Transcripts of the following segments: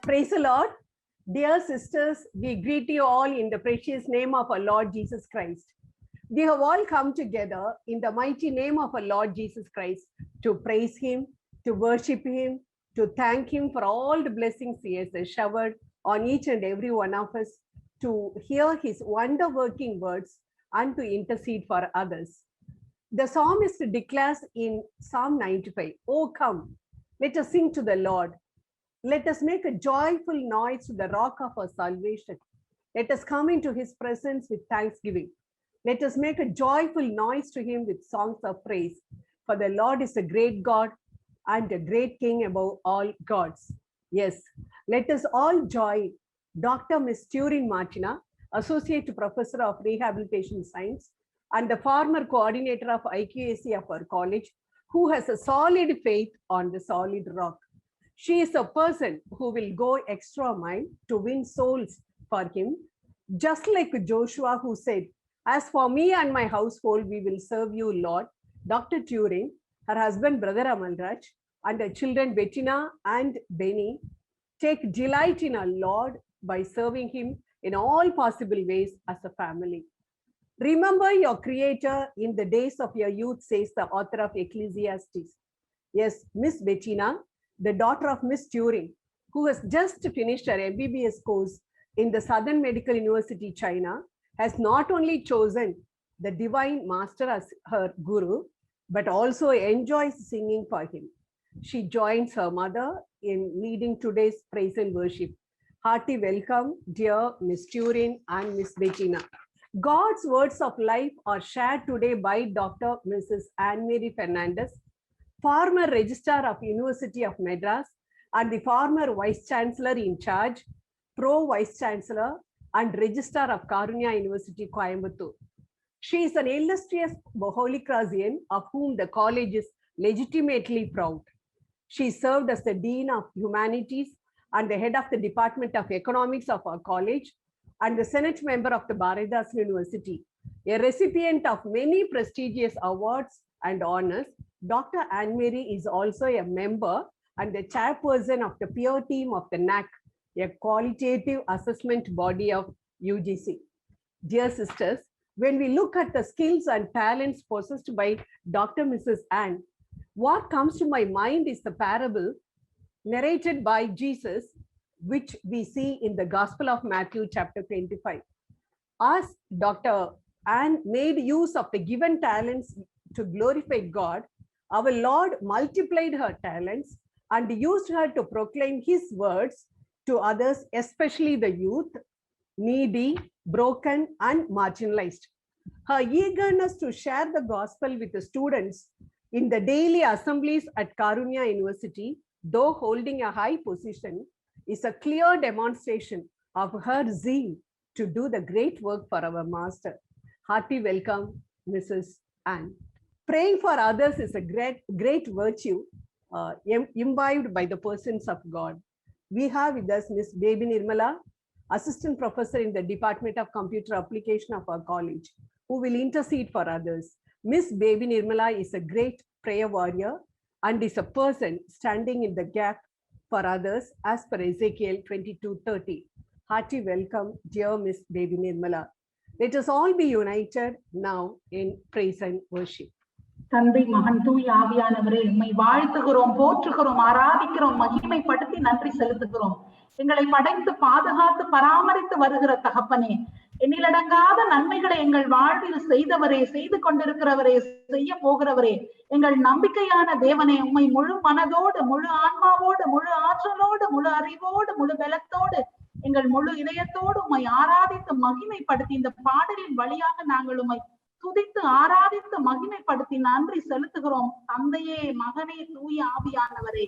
Praise the Lord. Dear sisters, we greet you all in the precious name of our Lord Jesus Christ. We have all come together in the mighty name of our Lord Jesus Christ to praise Him, to worship Him, to thank Him for all the blessings He has showered on each and every one of us, to hear His wonder-working words and to intercede for others. The psalmist declares in Psalm 95, "Oh come, let us sing to the Lord. Let us make a joyful noise to the rock of our salvation. Let us come into His presence with thanksgiving. Let us make a joyful noise to Him with songs of praise. For the Lord is a great God and a great King above all gods." Yes, let us all join Dr. Ms. Turin Martina, Associate Professor of Rehabilitation Science and the former coordinator of IQAC of our college, who has a solid faith on the solid rock. She is a person who will go extra mile to win souls for Him, just like Joshua, who said, "As for me and my household, we will serve you, Lord." Dr. Turin, her husband, Brother Amalraj, and her children, Bettina and Benny, take delight in our Lord by serving Him in all possible ways as a family. Remember your Creator in the days of your youth, says the author of Ecclesiastes. Yes, Miss Bettina, the daughter of Miss Turing, who has just finished her MBBS course in the Southern Medical University, China, has not only chosen the Divine Master as her guru, but also enjoys singing for him. She joins her mother in leading today's praise and worship. Hearty welcome, dear Miss Turin and Miss Bettina. God's words of life are shared today by Dr. Mrs. Anne-Marie Fernandez, former Registrar of University of Madras and the former Vice Chancellor in charge, Pro Vice Chancellor and Registrar of Karunya University, Coimbatore. She is an illustrious Holy Crossian of whom the college is legitimately proud. She served as the Dean of Humanities and the head of the Department of Economics of our college and the Senate member of the Bharatdas University. A recipient of many prestigious awards and honors, Dr. Anne-Marie is also a member and the chairperson of the peer team of the NAC, a qualitative assessment body of UGC. Dear sisters, when we look at the skills and talents possessed by Dr. Mrs. Anne, what comes to my mind is the parable narrated by Jesus, which we see in the Gospel of Matthew chapter 25. As Dr. Anne made use of the given talents to glorify God, our Lord multiplied her talents and used her to proclaim His words to others, especially the youth, needy, broken, and marginalized. Her eagerness to share the gospel with the students in the daily assemblies at Karunya University, though holding a high position, is a clear demonstration of her zeal to do the great work for our Master. Hearty welcome, Mrs. Anne. Praying for others is a great virtue imbibed by the persons of God. We have with us Miss Baby Nirmala, Assistant Professor in the Department of Computer Application of our college, who will intercede for others. Miss Baby Nirmala is a great prayer warrior and is a person standing in the gap for others as per Ezekiel 22:30. Hearty welcome, dear Miss Baby Nirmala. Let us all be united now in praise and worship. தந்தை மகன் தூய் ஆவியானவரே, உம்மை வாழ்த்துகிறோம், போற்றுகிறோம், ஆராதிக்கிறோம், மகிமைப்படுத்தி நன்றி செலுத்துகிறோம். எங்களை படைத்து பாதுகாத்து பராமரித்து வருகிற தகப்பனே, எண்ணிலடங்காத நன்மைகளை எங்கள் வாழ்வில் செய்தவரே, செய்து கொண்டிருக்கிறவரே, செய்ய போகிறவரே, எங்கள் நம்பிக்கையான தேவனே, உம்மை முழு மனதோடு, முழு ஆன்மாவோடு, முழு ஆற்றலோடு, முழு அறிவோடு, முழு பலத்தோடு, எங்கள் முழு இதயத்தோடு உம்மை ஆராதித்து மகிமைப்படுத்தி இந்த பாடலின் வழியாக நாங்கள் உம்மை துதித்து ஆராதித்து மகிமைப்படுத்தி நன்றி செலுத்துகிறோம். தந்தையே, மகனே, தூய ஆவியானவரே.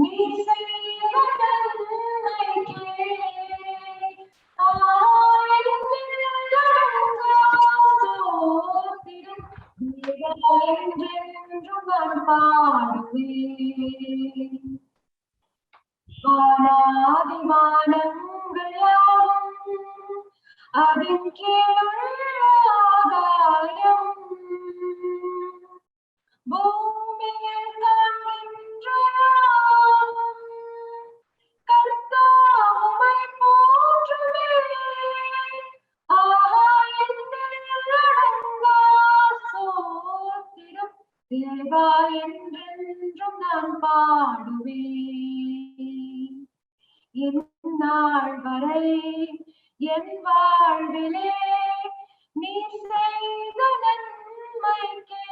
நீ செய்த என்றென்றும் நான் பாடுவேன். வானாதிவானங்கள் யாவும் அதன் கீழுள்ள ஆகாயம் பூமியில் காண்கின்ற யாவும் கர்த்தர் உம்மை போற்றுவேன். ஆஹா என்னிலடங்கா ஸ்தோத்திரம் தேவா என்றென்றும் நான் பாடுவேன். இந்நாள் வரை என் வாழ்விலே நீ செய்த நன்மைக்கே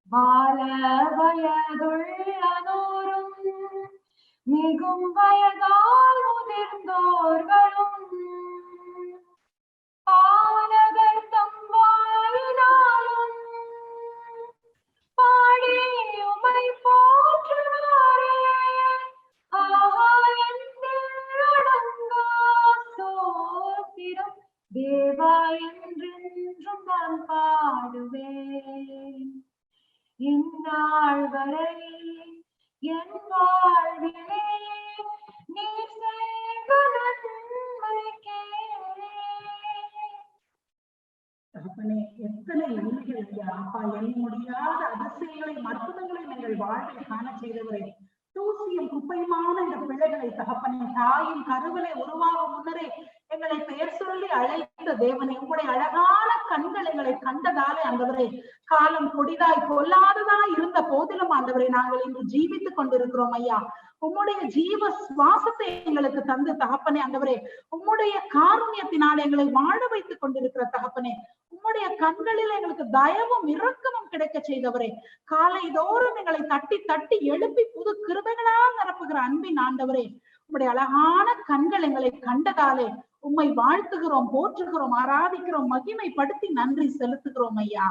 வாழ வயதுள்ளதோறும் மிகும் வயதால் முதிர்ந்தோர்களும் பாலகர் தம் வாயினாலும் பாடி உம்மை போற்றுவாரே. ஆஹா என்னிலடங்கா ஸ்தோத்திரம் தேவா என்றென்றும் நான் பாடுவேன். இந்நாள் வரை என் வாழ்விலே நீ செய்த நன்மைக்கே. தகப்பனே, எத்தனை நன்மைகள் ஐயா. அப்பா, எண்ண முடியாத அதிசயங்களை அற்புதங்களை நீங்கள் வாழ்வில் காண செய்தவரே. தூசியும் குப்பையுமான இந்த பிள்ளைகளை தகப்பனே, தாயின் கருவிலே உருவாகும் முன்னரே எங்களை பெயர் சொல்லி அழைத்த தேவனை, உங்களுடைய அழகான கண்கள் எங்களை கண்டதாலே ஆண்டவரே, காலம் கொடிதாய் பொல்லாததாய் இருந்த போதிலும் ஆண்டவரே நாங்கள் இன்று ஜீவித்துக் கொண்டிருக்கிறோம் ஐயா. உம்முடைய ஜீவ சுவாசத்தை எங்களுக்கு தந்து தகப்பனே ஆண்டவரே, உம்முடைய காருண்யத்தினால் எங்களை வாழ வைத்துக் கொண்டிருக்கிற தகப்பனே, உம்முடைய கண்களில் எங்களுக்கு தயவும் இரக்கமும் கிடைக்க செய்தவரே, காலை தோறும் எங்களை தட்டி தட்டி எழுப்பி புது கிருபைகளால் நிரப்புகிற அன்பின் ஆண்டவரே, உம்முடைய அழகான கண்கள் எங்களை கண்டதாலே உம்மை வாழ்த்துகிறோம், போற்றுகிறோம், ஆராதிக்கிறோம், மகிமைப்படுத்தி நன்றி செலுத்துகிறோம் ஐயா.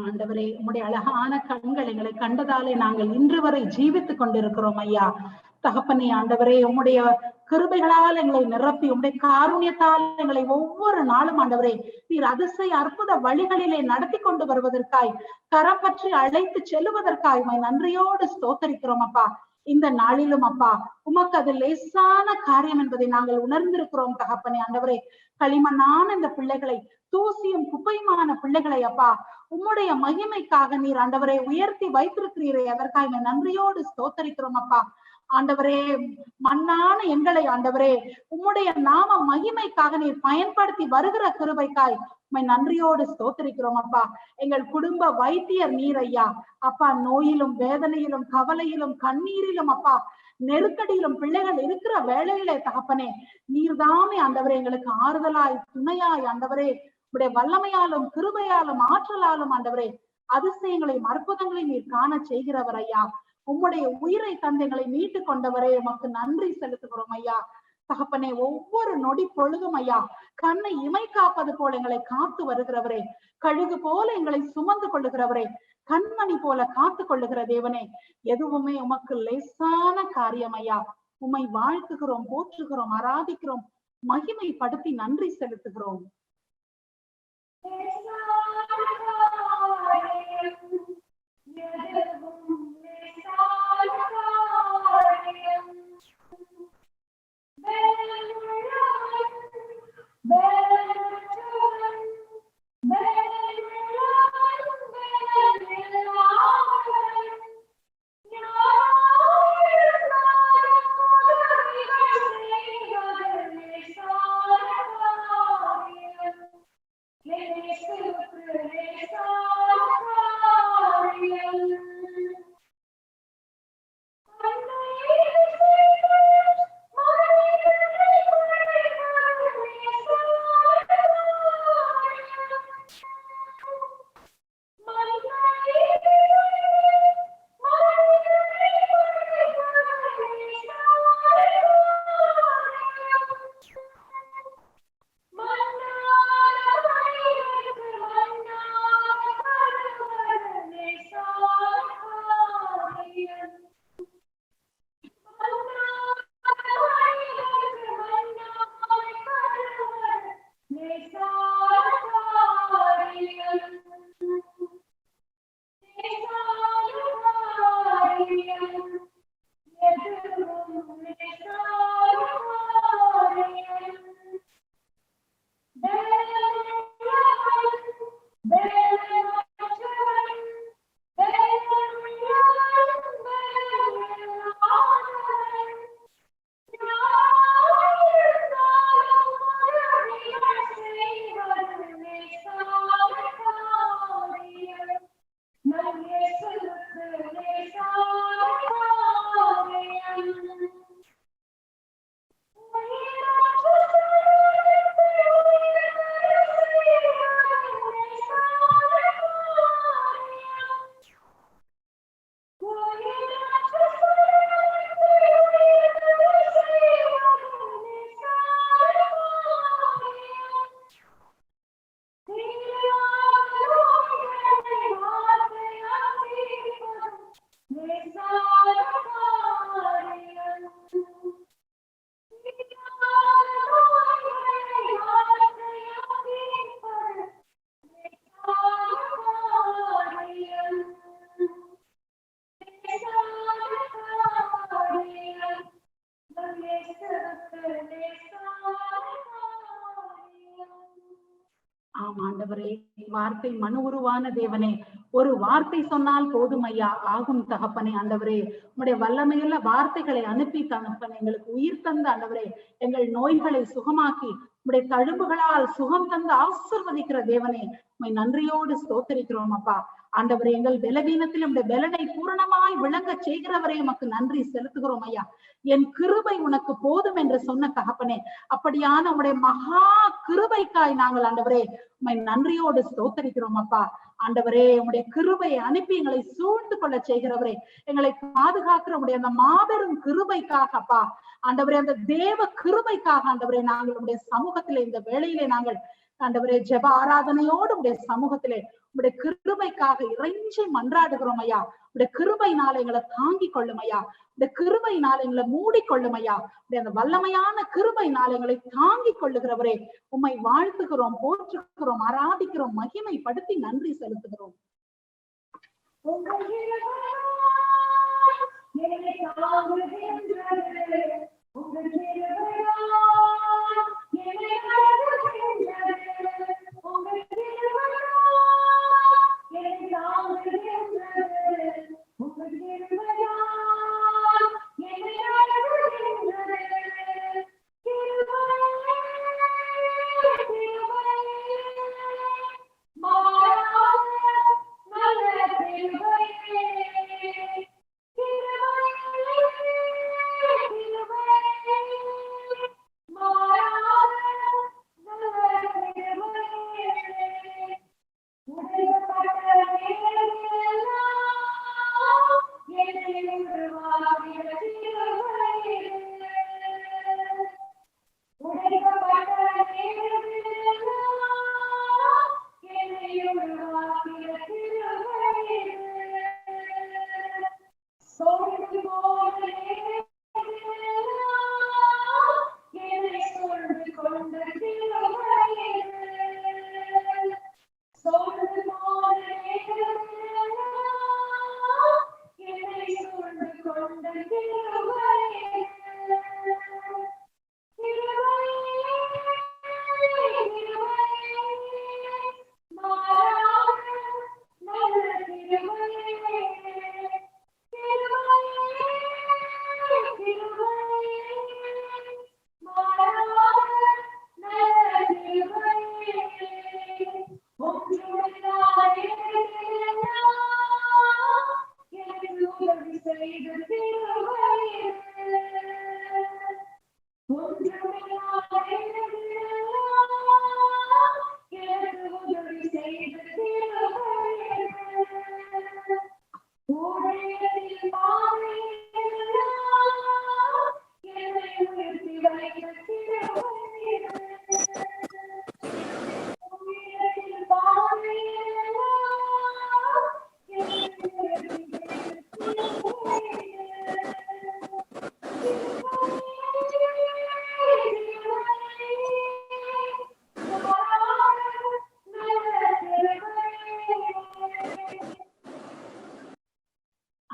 ஆண்டவரே, உம்முடைய அழகான கண்கள் எங்களை கண்டதாலே நாங்கள் இன்று வரை ஜீவித்துக் கொண்டிருக்கிறோம் ஐயா. தகப்பனே ஆண்டவரே, உம்முடைய கிருபைகளால் எங்களை நிரப்பி உம்முடைய காருண்யத்தால் எங்களை ஒவ்வொரு நாளும் ஆண்டவரே நீர் அதிசய அற்புத வழிகளிலே நடத்தி கொண்டு வருவதற்காய், கரம் பற்றி அழைத்து செல்லுவதற்காய் உம்மை நன்றியோடு ஸ்தோத்தரிக்கிறோம் அப்பா. இந்த நாளிலும் அப்பா உமக்கு அது லேசான காரியம் என்பதை நாங்கள் உணர்ந்திருக்கிறோம் தகப்பனே ஆண்டவரே. களிமண்ணான இந்த பிள்ளைகளை, தூசியும் குப்பையுமான பிள்ளைகளை அப்பா உம்முடைய மகிமைக்காக நீர் ஆண்டவரை உயர்த்தி வைத்திருக்கிறீரே, அதற்காக நன்றியோடு ஸ்தோத்தரிக்கிறோம் அப்பா. ஆண்டவரே, மண்ணான எங்களை ஆண்டவரே உம்முடைய நாம மகிமைக்காக நீர் பயன்படுத்தி வருகிற கிருபைக்காய் உம்மை நன்றியோடு ஸ்தோத்திரிக்கிறோம் அப்பா. எங்கள் குடும்ப வைத்தியர் நீர் ஐயா. அப்பா, நோயிலும் வேதனையிலும் கவலையிலும் கண்ணீரிலும் அப்பா, நெருக்கடியிலும் பிள்ளைகள் இருக்கிற வேளையிலே தகப்பனே, நீர்தாமே ஆண்டவரே எங்களுக்கு ஆறுதலாய் துணையாய் ஆண்டவரே, உடைய வல்லமையாலும் கிருபையாலும் ஆற்றலாலும் ஆண்டவரே அதிசயங்களையும் அற்புதங்களையும் நீர் காண செய்கிறவர் ஐயா. உம்முடைய உயிரை தந்தைகளை மீட்டு கொண்டவரே உமக்கு நன்றி செலுத்துகிறோம் ஐயா. தகப்பனே, ஒவ்வொரு நொடி பொழுதும் ஐயா கண்ணை இமை காப்பது போல எங்களை காத்து வருகிறவரே, கழுகு போல எங்களை சுமந்து கொள்ளுகிறவரே, கண்மணி போல காத்து கொள்ளுகிற தேவனே, எதுவுமே உமக்கு லேசான காரியம் ஐயா. உம்மை வாழ்த்துகிறோம், போற்றுகிறோம், ஆராதிக்கிறோம், மகிமைப்படுத்தி நன்றி செலுத்துகிறோம். ஆண்டவரே, வார்த்தை மனு உருவான தேவனே, ஒரு வார்த்தை சொன்னால் போதும் ஐயா, ஆகும் தகப்பனே. ஆண்டவரே, உம்முடைய வல்லமையுள்ள வார்த்தைகளை அனுப்பி தகப்பனே எங்களுக்கு உயிர் தந்த ஆண்டவரே, எங்கள் நோய்களை சுகமாக்கி உம்முடைய தழும்புகளால் சுகம் தந்து ஆசீர்வதிக்கிற தேவனே, உம்மை நன்றியோடு ஸ்தோத்திரிக்கிறோம் அப்பா. ஆண்டவரே, எங்கள் பலவீனத்தில் உம்முடைய பலனை பூரணமாய் விளங்க செய்கிறவரே உமக்கு நன்றி செலுத்துகிறோம் ஐயா. என் கிருபை உனக்கு போதும் என்று சொன்ன தகப்பனே, அப்படியான உம்முடைய மகா கிருபைக்காய் நாங்கள் ஆண்டவரே உம்மை நன்றியோடு ஸ்தோத்திரிக்கிறோம் அப்பா. ஆண்டவரே, உம்முடைய கிருபையை அனுப்பி எங்களை சூழ்ந்து கொள்ள செய்கிறவரே, எங்களை பாதுகாக்கிற உடைய அந்த மாபெரும் கிருபைக்காக அப்பா, ஆண்டவரே, அந்த தேவ கிருபைக்காக ஆண்டவரே நாங்கள் உடைய சமூகத்திலே இந்த வேளையிலே நாங்கள் ஆண்டவரே ஜெப ஆராதனையோடு உடைய சமூகத்திலே உடைய கிருபைக்காக இறைஞ்சி மன்றாடுகிறோம் ஐயா. உடைய கிருபையினால எங்களை தாங்கி கொள்ளும் ஐயா. இந்த கிருபையினால எங்களை மூடிக்கொள்ளும் ஐயா. அந்த வல்லமையான கிருபையினால எங்களை தாங்கி கொள்ளுகிறவரே, உம்மை வாழ்த்துகிறோம், போற்றுகிறோம், ஆராதிக்கிறோம், மகிமைப்படுத்தி நன்றி செலுத்துகிறோம்.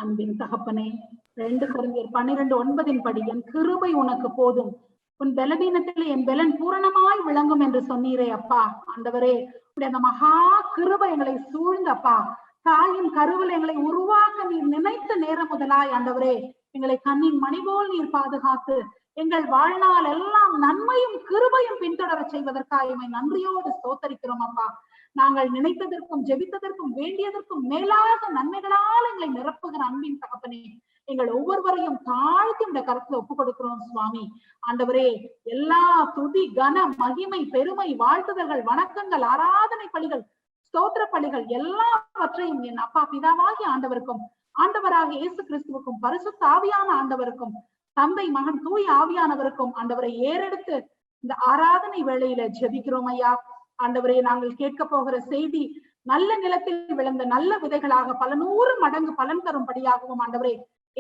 அன்பின் தகப்பனே, 2 கொரிந்தியர் 12:9 படி என் கிருபை உனக்கு போதும், உன் பலவீனத்தில் என் பலன் பூரணமாய் விளங்கும் என்று சொன்னீரே அப்பா. ஆண்டவரே, அந்த மகா கிருபை எங்களை சூழ்ந்தப்பா, தாயின் கருவில் எங்களை உருவாக்க நீர் நினைத்த நேரம் முதலாய் ஆண்டவரே எங்களை கண்ணின் மணி போல் நீர் பாதுகாத்து எங்கள் வாழ்நாள் எல்லாம் நன்மையும் கிருபையும் பின்தொடர செய்வதற்காக நன்றியோடு ஸ்தோத்தரிக்கிறோம் அப்பா. நாங்கள் நினைத்ததற்கும் ஜெபித்ததற்கும் வேண்டியதற்கும் மேலாக நன்மைகளால் எங்களை நிரப்புகிற அன்பின் தகப்பனே, எங்கள் ஒவ்வொருவரையும் தாழ்த்தி இந்த கருத்துல ஒப்பு கொடுக்கிறோம் சுவாமி. ஆண்டவரே, எல்லா துதி கன மகிமை பெருமை வாழ்த்துதல்கள் வணக்கங்கள் ஆராதனை பலிகள் ஸ்தோத்திர பலிகள் எல்லாவற்றையும் என் அப்பா பிதாவாகிய ஆண்டவருக்கும் ஆண்டவராக இயேசு கிறிஸ்துவுக்கும் பரிசுத்த ஆவியான ஆண்டவருக்கும் தந்தை மகன் தூய ஆவியானவருக்கும் ஆண்டவரை ஏறெடுத்து இந்த ஆராதனை வேளையில ஜெபிக்கிறோம் ஐயா. ஆண்டவரே, நாங்கள் கேட்க போகிற செய்தி நல்ல நிலத்தில் விழுந்த நல்ல விதைகளாக பல 100 மடங்கு பலன் தரும்படியாகவும் ஆண்டவரே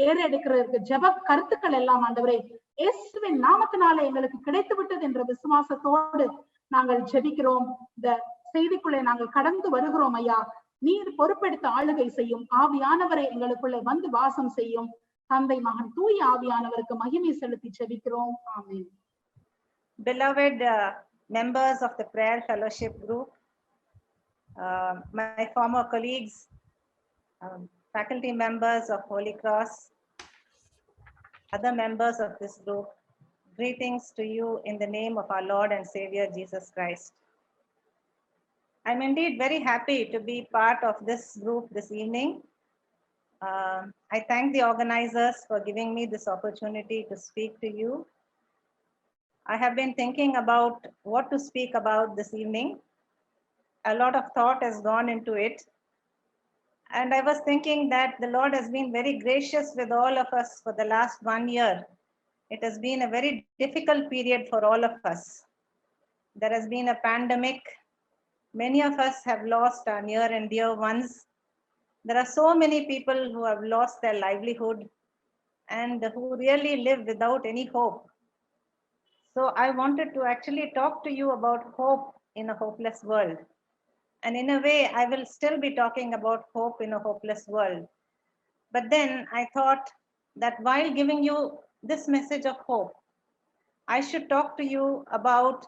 ஏறெடுக்கிறதுக்கு ஜெப கருத்துக்கள் எல்லாம் ஆண்டவரே இயேசுவின் நாமத்தினாலே எங்களுக்கு கிடைத்து விட்டது என்ற விசுவாசத்தோடு நாங்கள் ஜெபிக்கிறோம். இந்த செய்திக்குள்ளே நாங்கள் கடந்து வருகிறோம் ஐயா. நீர் பொறுப்பெடுத்த ஆளுகை செய்யும் ஆவியானவரை எங்களுக்குள்ளே வந்து வாசம் செய்யும். தந்தை மகன் தூய ஆவியானவருக்கு மகிமை செலுத்தி ஜெபிக்கிறோம். ஆமென். Beloved members of the prayer fellowship group, my former colleagues, faculty members of Holy Cross, other members of this group, greetings to you in the name of our Lord and Savior Jesus Christ. I'm indeed very happy to be part of this group this evening. I thank the organizers for giving me this opportunity to speak to you. I have been thinking about what to speak about this evening. A lot of thought has gone into it. And I was thinking that the Lord has been very gracious with all of us for the last 1 year. It has been a very difficult period for all of us. There has been a pandemic. Many of us have lost our near and dear ones. There are so many people who have lost their livelihood and who really live without any hope. So I wanted to actually talk to you about hope in a hopeless world. And in a way, I will still be talking about hope in a hopeless world. But then I thought that while giving you this message of hope, I should talk to you about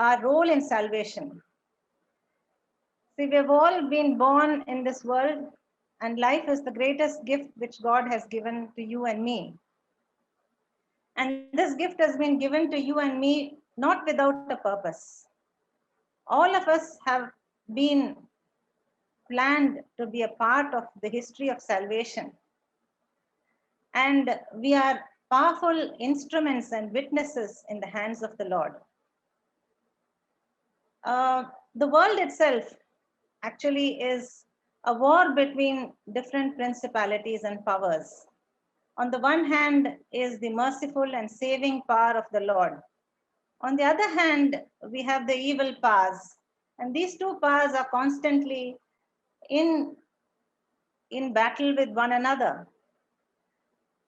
our role in salvation. See, we've all been born in this world, and life is the greatest gift which God has given to you and me. And this gift has been given to you and me not without a purpose. All of us have been planned to be a part of the history of salvation. And we are powerful instruments and witnesses in the hands of the Lord. The world itself actually is a war between different principalities and powers. On the one hand is the merciful and saving power of the Lord. On the other hand, we have the evil powers. And these two powers are constantly in battle with one another.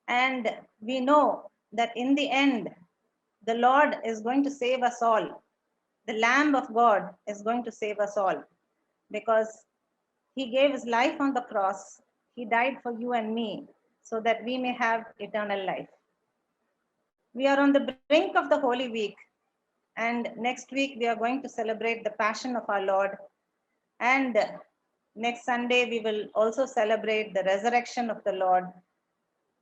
And we know that in the end, the Lord is going to save us all. The Lamb of God is going to save us all, because he gave his life on the cross. He died for you and me so that we may have eternal life. We are on the brink of the Holy Week, and next week we are going to celebrate the Passion of our Lord. And next Sunday we will also celebrate the resurrection of the Lord,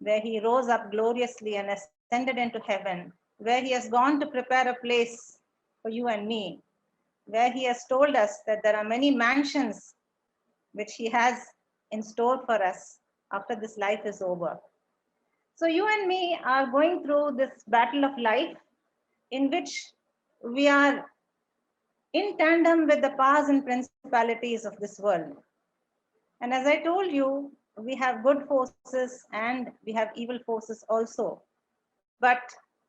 where he rose up gloriously and ascended into heaven, where he has gone to prepare a place for you and me, where he has told us that there are many mansions which he has in store for us after this life is over. So you and me are going through this battle of life in which we are in tandem with the powers and principalities of this world. And as I told you, we have good forces and we have evil forces also. But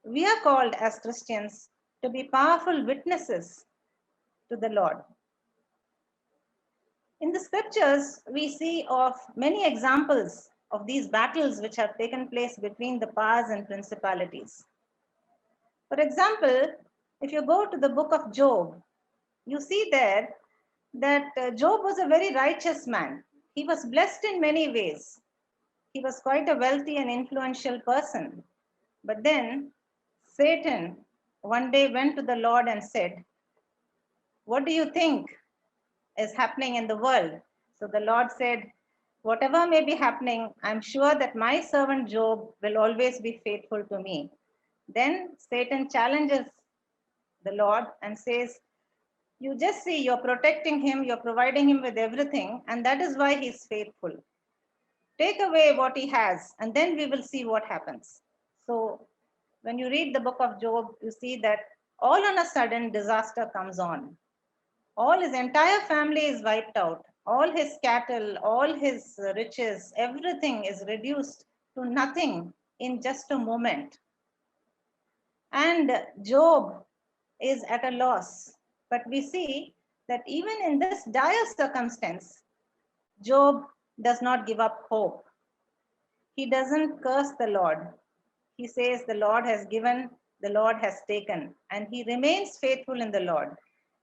we are called as Christians to be powerful witnesses to the Lord. In the scriptures, we see of many examples of these battles which have taken place between the powers and principalities. For example, if you go to the book of Job, you see there that Job was a very righteous man. He was blessed in many ways. He was quite a wealthy and influential person. But then Satan one day went to the Lord and said, "What do you think is happening in the world?" So the Lord said, "Whatever may be happening, I'm sure that my servant Job will always be faithful to me." Then Satan challenges the Lord and says, "You just see, you're protecting him, you're providing him with everything, and that is why he's faithful. Take away what he has, and then we will see what happens." So when you read the book of Job, you see that all on a sudden disaster comes on. All his entire family is wiped out. All his cattle, all his riches, everything is reduced to nothing in just a moment. And Job is at a loss. But we see that even in this dire circumstance, Job does not give up hope. He doesn't curse the Lord. He says, "The Lord has given, the Lord has taken," and he remains faithful in the Lord.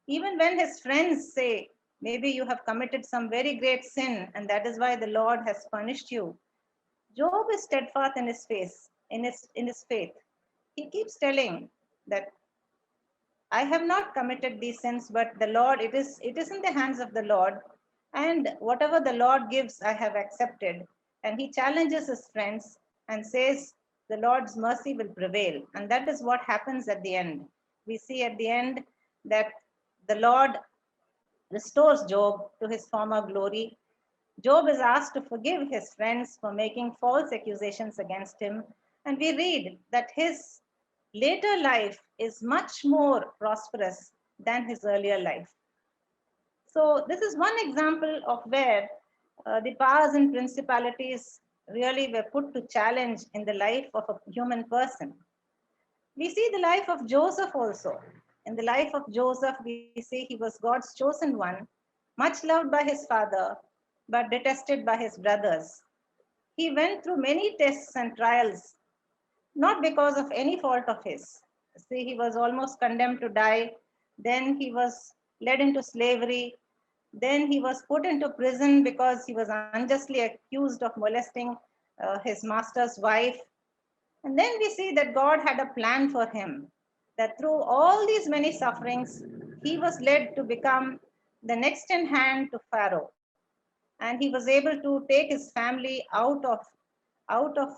Even when his friends say, "Maybe you have committed some very great sin, and that is why the Lord has punished you," Job is steadfast in his faith, in his faith. He keeps telling that, "I have not committed these sins, but the Lord, it is in the hands of the Lord, and whatever the Lord gives, I have accepted." And he challenges his friends and says, the Lord's mercy will prevail. And that is what happens at the end. We see at the end that the Lord restores Job to his former glory. Job is asked to forgive his friends for making false accusations against him. And we read that his later life is much more prosperous than his earlier life. So this is one example of where the powers and principalities really were put to challenge in the life of a human person. We see the life of Joseph also. In the life of Joseph, we see he was God's chosen one, much loved by his father, but detested by his brothers. He went through many tests and trials, not because of any fault of his. See, he was almost condemned to die. Then he was led into slavery. Then he was put into prison because he was unjustly accused of molesting his master's wife. And then we see that God had a plan for him, that through all these many sufferings, he was led to become the next in hand to Pharaoh. And he was able to take his family out of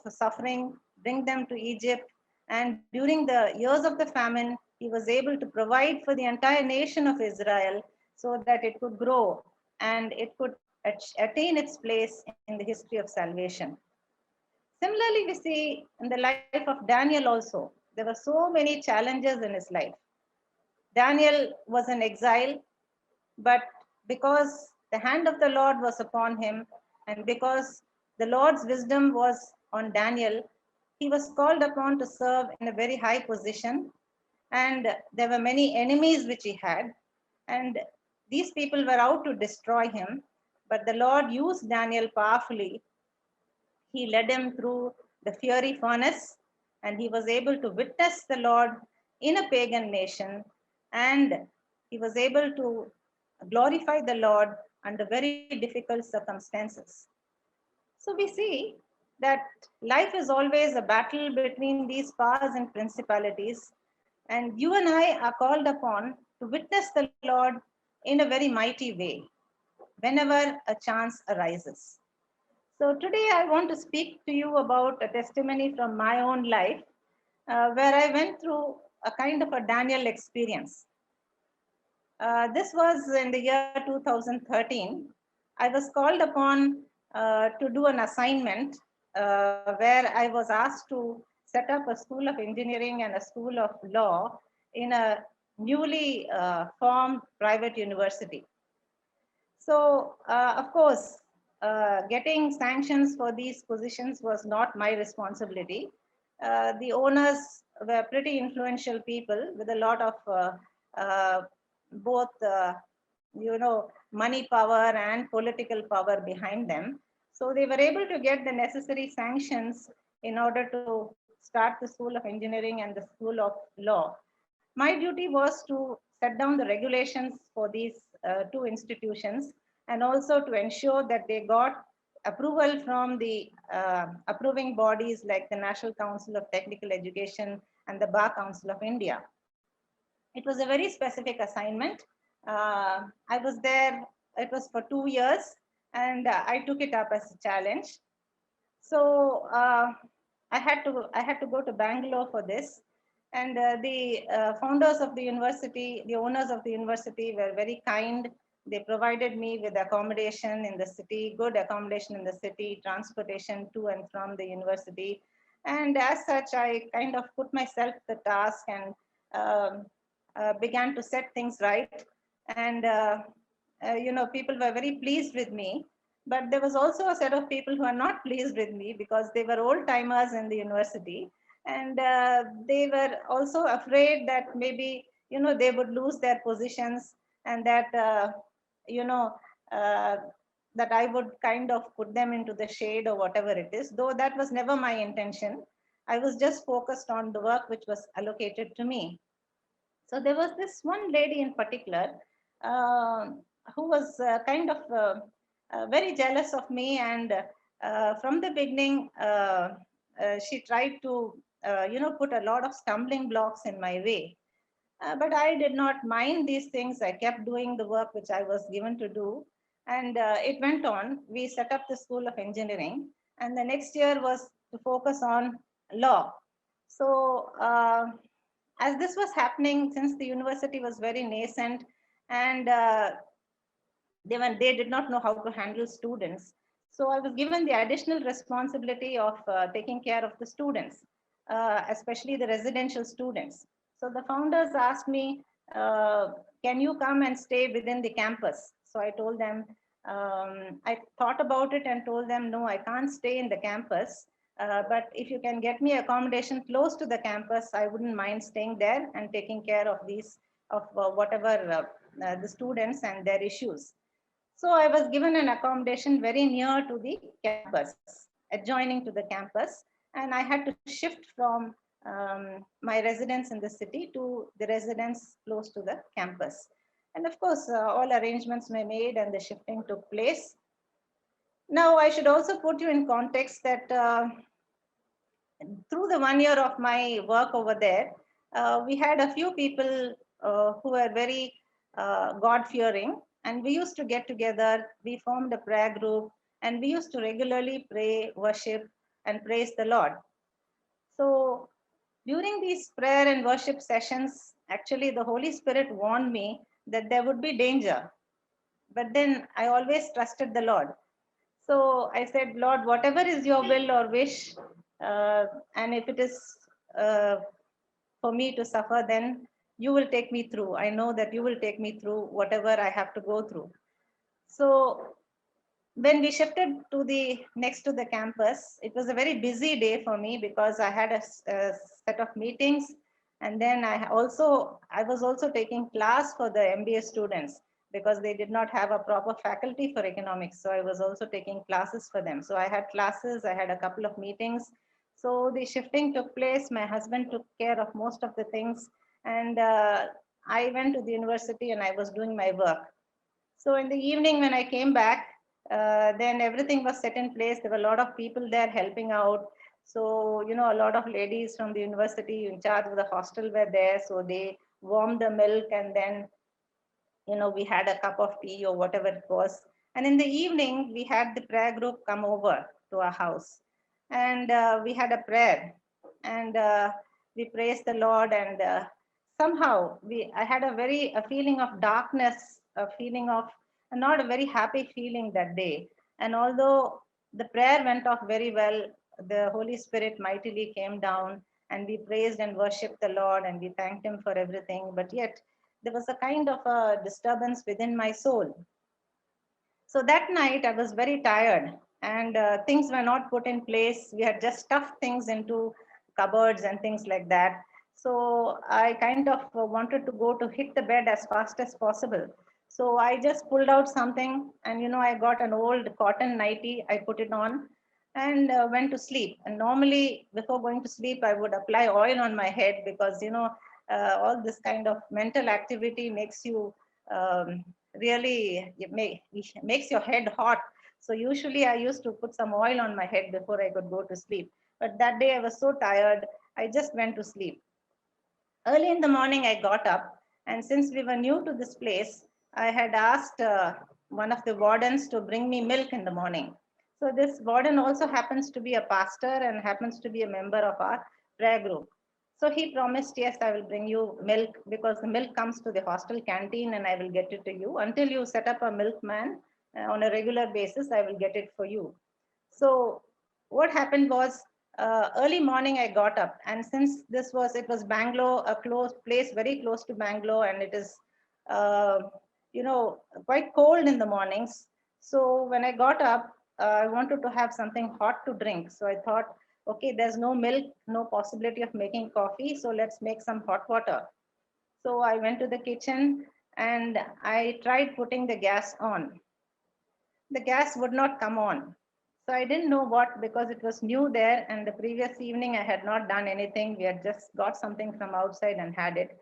suffering, bring them to Egypt. And during the years of the famine, he was able to provide for the entire nation of Israel so that it could grow and it could attain its place in the history of salvation. Similarly, we see in the life of Daniel also, there were so many challenges in his life. Daniel was in exile, but because the hand of the Lord was upon him, and because the Lord's wisdom was on Daniel, he was called upon to serve in a very high position. And there were many enemies which he had, and these people were out to destroy him. But the Lord used Daniel powerfully. He led him through the fiery furnace, and he was able to witness the Lord in a pagan nation, and he was able to glorify the Lord under very difficult circumstances. So we see that life is always a battle between these powers and principalities, and you and I are called upon to witness the Lord in a very mighty way whenever a chance arises. So today I want to speak to you about a testimony from my own life where I went through a kind of a Daniel experience. This was in the year 2013. I was called upon to do an assignment where I was asked to set up a school of engineering and a school of law in a newly formed private university. So, of course, getting sanctions for these positions was not my responsibility. the owners were pretty influential people with a lot of both, money power and political power behind them. So they were able to get the necessary sanctions in order to start the School of Engineering and the School of Law. My duty was to set down the regulations for these two institutions, and also to ensure that they got approval from the approving bodies like the National Council of Technical Education and the Bar Council of India. It was a very specific assignment. I was there, it was for 2 years, and I took it up as a challenge. So I had to go to Bangalore for this. And the founders of the university, the owners of the university were very kind. They provided me with accommodation in the city, good accommodation in the city, transportation to and from the university. And as such, I kind of put myself the task and began to set things right. And, people were very pleased with me. But there was also a set of people who are not pleased with me because they were old timers in the university. And they were also afraid that maybe, they would lose their positions, and that, that I would kind of put them into the shade or whatever it is, though that was never my intention. I was just focused on the work which was allocated to me. So there was this one lady in particular who was kind of very jealous of me, and from the beginning, she tried to put a lot of stumbling blocks in my way. But I did not mind these things. I kept doing the work which I was given to do. And it went on. We set up the School of Engineering. And the next year was to focus on law. So as this was happening, since the university was very nascent, and they did not know how to handle students. So I was given the additional responsibility of taking care of the students, especially the residential students. So the founders asked me, can you come and stay within the campus? So I told them, I thought about it and told them, no, I can't stay in the campus. But if you can get me accommodation close to the campus, I wouldn't mind staying there and taking care of whatever the students and their issues. So I was given an accommodation very near to the campus, adjoining to the campus, and I had to shift from my residence in the city to the residence close to the campus. And of course, all arrangements were made and the shifting took place. Now, I should also put you in context that through the 1 year of my work over there, we had a few people who were very God-fearing, and we used to get together, we formed a prayer group, and we used to regularly pray, worship, and praise the Lord. So during these prayer and worship sessions, actually the Holy Spirit warned me that there would be danger. But then I always trusted the Lord. So I said, Lord, whatever is your will or wish, and if it is for me to suffer, then you will take me through. I know that you will take me through whatever I have to go through. So when we shifted to the next to the campus, it was a very busy day for me because I had a set of meetings, and then I was also taking class for the MBA students because they did not have a proper faculty for economics. So I was also taking classes for them. So I had classes, I had a couple of meetings. So the shifting took place. My husband took care of most of the things, and I went to the university and I was doing my work. So in the evening when I came back, then everything was set in place. There were a lot of people there helping out. So, a lot of ladies from the university in charge of the hostel were there. So they warmed the milk, and then, we had a cup of tea or whatever it was. And in the evening, we had the prayer group come over to our house, and we had a prayer, and we praised the Lord. And somehow I had a feeling of darkness, a feeling of not a very happy feeling that day. And although the prayer went off very well, the Holy Spirit mightily came down, and we praised and worshiped the Lord, and we thanked him for everything. But yet there was a kind of a disturbance within my soul. So that night I was very tired, and things were not put in place. We had just stuffed things into cupboards and things like that. So I kind of wanted to go to hit the bed as fast as possible. So I just pulled out something, and I got an old cotton nightie. I put it on and went to sleep. And normally, before going to sleep, I would apply oil on my head because all this kind of mental activity makes you really makes your head hot. So usually, I used to put some oil on my head before I could go to sleep. But that day, I was so tired, I just went to sleep. Early in the morning, I got up, and since we were new to this place, I had asked one of the wardens to bring me milk in the morning. So this warden also happens to be a pastor and happens to be a member of our prayer group. So he promised, yes, I will bring you milk because the milk comes to the hostel canteen and I will get it to you. Until you set up a milkman on a regular basis, I will get it for you. So what happened was, early morning I got up, and since it was Bangalore, a close place, very close to Bangalore, and it is, uh, quite cold in the mornings. So when I got up, I wanted to have something hot to drink. So I thought, okay, there's no milk, no possibility of making coffee. So let's make some hot water. So I went to the kitchen and I tried putting the gas on. The gas would not come on. So I didn't know what, because it was new there, and the previous evening I had not done anything. We had just got something from outside and had it.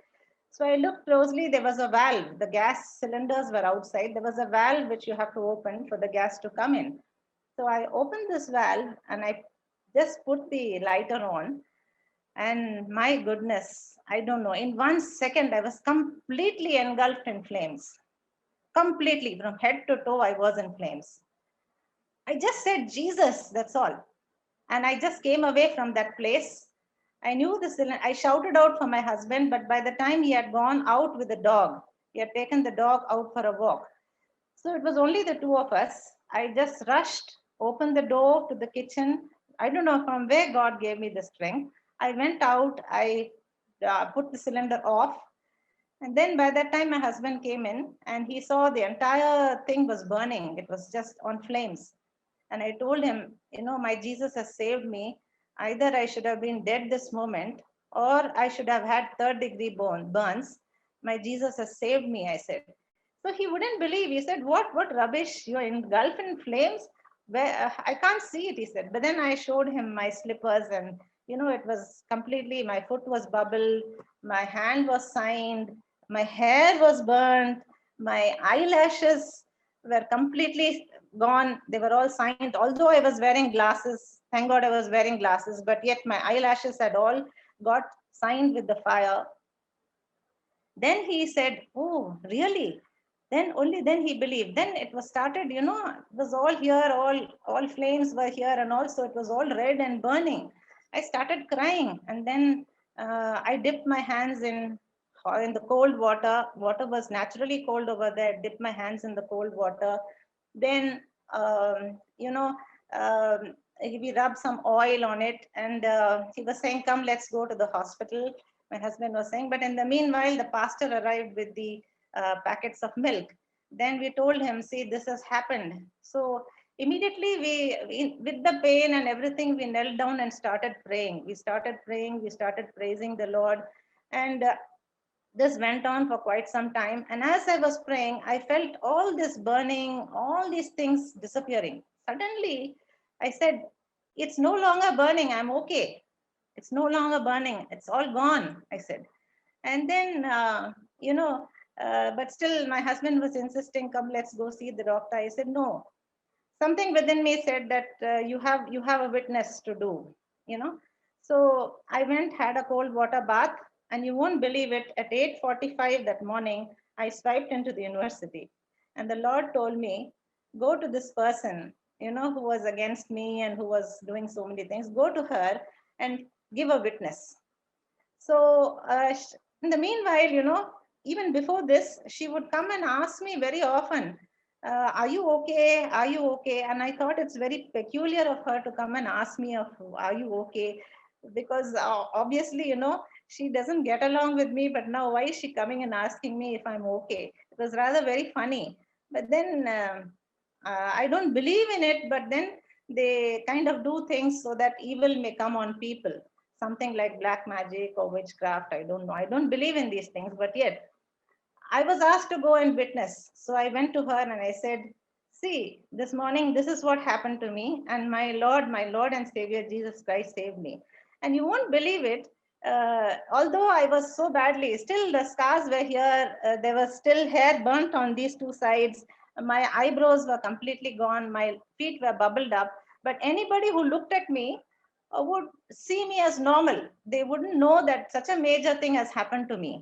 So I looked closely, there was a valve. The gas cylinders were outside. There was a valve which you have to open for the gas to come in. So I opened this valve and I just put the lighter on. And my goodness, I don't know, in 1 second, I was completely engulfed in flames. Completely, from head to toe, I was in flames. I just said, Jesus, that's all. And I just came away from that place. I knew this, I shouted out for my husband, but by the time he had gone out with the dog, he had taken the dog out for a walk. So it was only the two of us. I just rushed, opened the door to the kitchen. I don't know from where God gave me the strength. I went out, I put the cylinder off. And then by that time, my husband came in and he saw the entire thing was burning. It was just on flames. And I told him, my Jesus has saved me. Either I should have been dead this moment, or I should have had third-degree burns. My Jesus has saved me, I said. So he wouldn't believe. He said, what rubbish? You're engulfed in flames? Where I can't see it, he said. But then I showed him my slippers, and it was completely, my foot was bubbled, my hand was signed, my hair was burnt, my eyelashes were completely gone. They were all signed. Although I was wearing glasses, thank God I was wearing glasses, but yet my eyelashes had all got signed with the fire. Then he said, oh, really? Then only then he believed. Then it was started, it was all here, all flames were here, and also it was all red and burning. I started crying, and then I dipped my hands in the cold water. Water was naturally cold over there. Dipped my hands in the cold water. Then, we rubbed some oil on it, and he was saying, come, let's go to the hospital. My husband was saying, but in the meanwhile, the pastor arrived with the packets of milk. Then we told him, see, this has happened. So immediately with the pain and everything, we knelt down and started praying. We started praying, we started praising the Lord. And this went on for quite some time. And as I was praying, I felt all this burning, all these things disappearing. Suddenly, I said, it's no longer burning. I'm okay. It's no longer burning. It's all gone, I said. And then, but still my husband was insisting, come, let's go see the doctor. I said, no. Something within me said that you have a witness to do, So I went, had a cold water bath, and you won't believe it, at 8:45 that morning, I swiped into the university. And the Lord told me, go to this person, who was against me and who was doing so many things, go to her and give a witness. So in the meanwhile, even before this, she would come and ask me very often, are you okay? Are you okay? And I thought it's very peculiar of her to come and ask me, are you okay? Because obviously, she doesn't get along with me, but now why is she coming and asking me if I'm okay? It was rather very funny. But then I don't believe in it, but then they kind of do things so that evil may come on people. something like black magic or witchcraft. I don't know. I don't believe in these things, but yet I was asked to go and witness. So I went to her and I said, see, this morning, this is what happened to me. And my Lord and Savior, Jesus Christ saved me. And you won't believe it. Although I was so badly, still the scars were here. There was still hair burnt on these two sides. My eyebrows were completely gone. My feet were bubbled up. But anybody who looked at me would see me as normal. They wouldn't know that such a major thing has happened to me.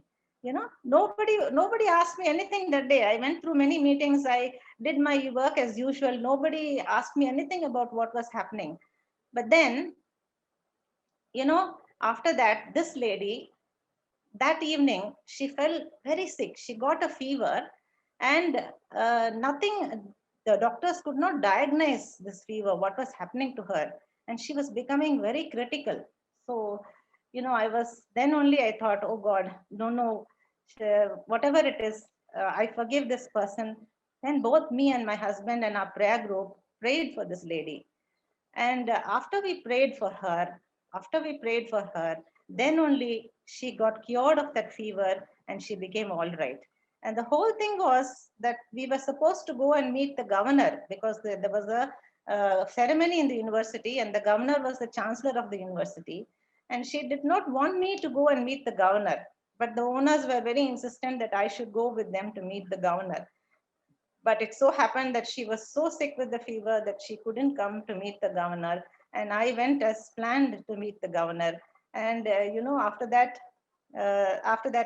You know, nobody asked me anything that day. I went through many meetings. I did my work as usual. Nobody asked me anything about what was happening. But then, you know, after that, this lady, that evening, she fell very sick. She got a fever, and nothing, the doctors could not diagnose this fever, what was happening to her. And she was becoming very critical. So, you know, then only I thought, oh God, no, whatever it is, I forgive this person. Then both me and my husband and our prayer group prayed for this lady. And after we prayed for her, then only she got cured of that fever and she became all right. And the whole thing was that we were supposed to go and meet the governor, because there was a ceremony in the university and the governor was the chancellor of the university. And she did not want me to go and meet the governor, but the owners were very insistent that I should go with them to meet the governor. But it so happened that she was so sick with the fever that she couldn't come to meet the governor. And I went as planned to meet the governor. And, you know, after that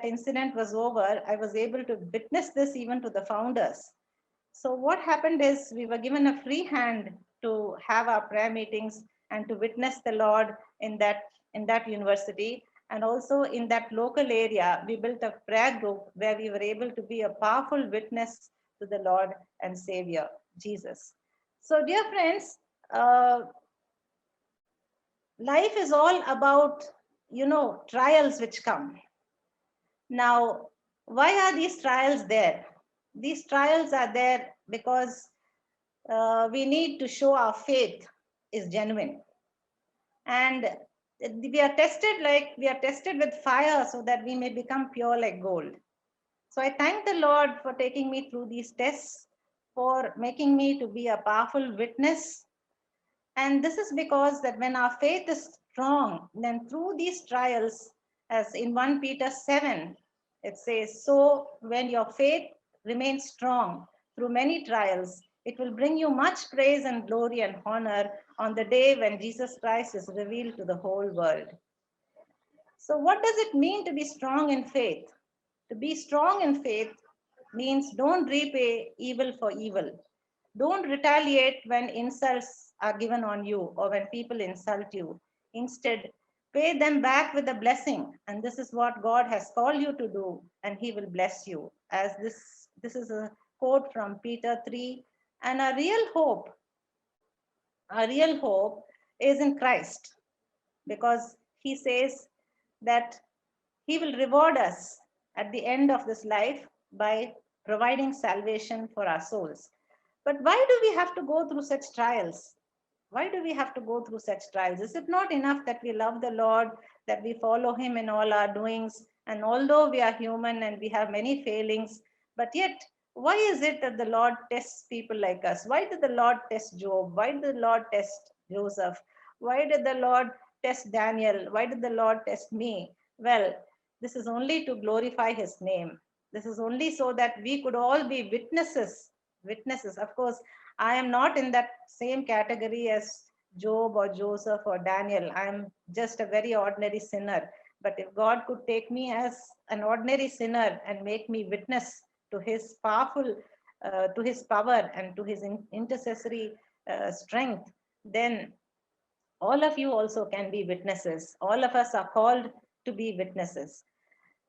incident was over, I was able to witness this even to the founders. So what happened is we were given a free hand to have our prayer meetings and to witness the Lord in that university. And also in that local area, we built a prayer group where we were able to be a powerful witness to the Lord and Savior, Jesus. So dear friends, life is all about, you know, trials which come. Now, why are these trials there? These trials are there because we need to show our faith is genuine. And we are tested with fire so that we may become pure like gold. So I thank the Lord for taking me through these tests, for making me to be a powerful witness. And this is because that when our faith is strong, then through these trials, as in 1 Peter 7, it says, so when your faith remains strong through many trials, it will bring you much praise and glory and honor on the day when Jesus Christ is revealed to the whole world. So what does it mean to be strong in faith? To be strong in faith means don't repay evil for evil. Don't retaliate when insults are given on you or when people insult you. Instead, pay them back with a blessing. And this is what God has called you to do, and he will bless you. As this is a quote from Peter 3. And our real hope is in Christ, because he says that he will reward us at the end of this life by providing salvation for our souls. But why do we have to go through such trials? Why do we have to go through such trials? Is it not enough that we love the Lord, that we follow him in all our doings? And although we are human and we have many failings, but yet, why is it that the Lord tests people like us? Why did the Lord test Job? Why did the Lord test Joseph? Why did the Lord test Daniel? Why did the Lord test me? Well, this is only to glorify his name. This is only so that we could all be witnesses. Of course, I am not in that same category as Job or Joseph or Daniel. I am just a very ordinary sinner. But if God could take me as an ordinary sinner and make me witness to his powerful, to his power and to his intercessory strength, then all of you also can be witnesses. All of us are called to be witnesses.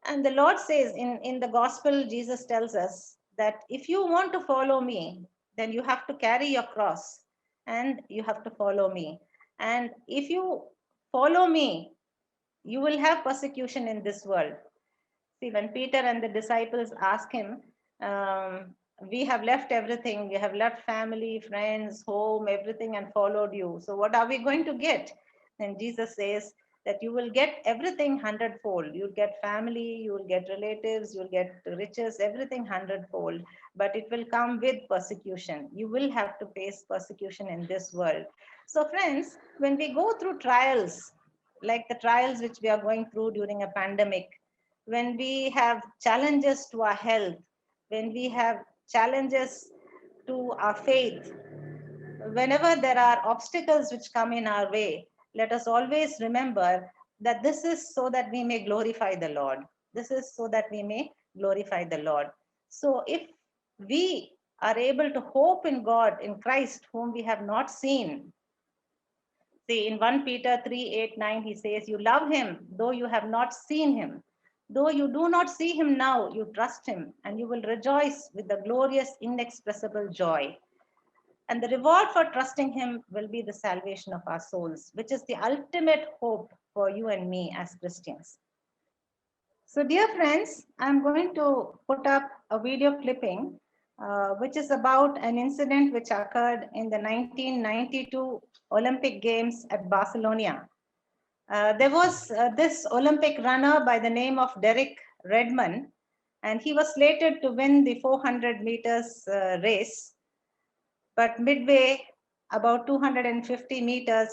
And the Lord says in the gospel, Jesus tells us that if you want to follow me, then you have to carry your cross and you have to follow me. And if you follow me, you will have persecution in this world. See, when Peter and the disciples ask him, we have left everything, we have left family, friends, home, everything, and followed you. So what are we going to get? And Jesus says that you will get everything hundredfold. You'll get family, you will get relatives, you'll get riches, everything hundredfold, but it will come with persecution. You will have to face persecution in this world. So friends, when we go through trials, like the trials which we are going through during a pandemic, when we have challenges to our health, when we have challenges to our faith, whenever there are obstacles which come in our way, let us always remember that this is so that we may glorify the Lord. This is so that we may glorify the Lord. So if we are able to hope in God, in Christ, whom we have not seen, see in 1 Peter 3:8-9, he says, you love him, though you have not seen him. Though you do not see him now, you trust him, and you will rejoice with the glorious, inexpressible joy. And the reward for trusting him will be the salvation of our souls, which is the ultimate hope for you and me as Christians. So dear friends, I'm going to put up a video clipping, which is about an incident which occurred in the 1992 Olympic Games at Barcelona. There was this Olympic runner by the name of Derek Redmond, and he was slated to win the 400 meters race. But midway, about 250 meters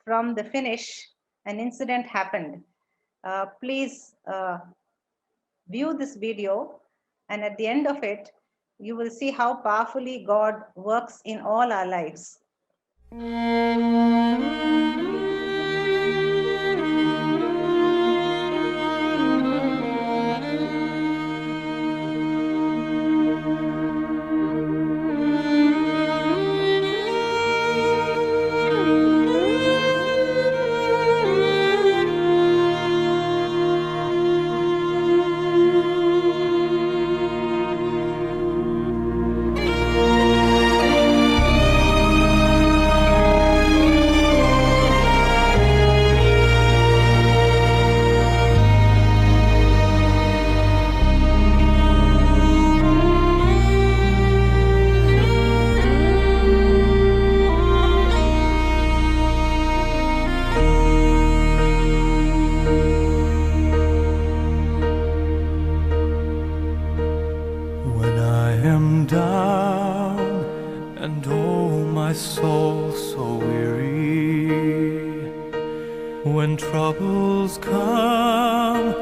from the finish, an incident happened. Please view this video, and at the end of it, you will see how powerfully God works in all our lives. When troubles come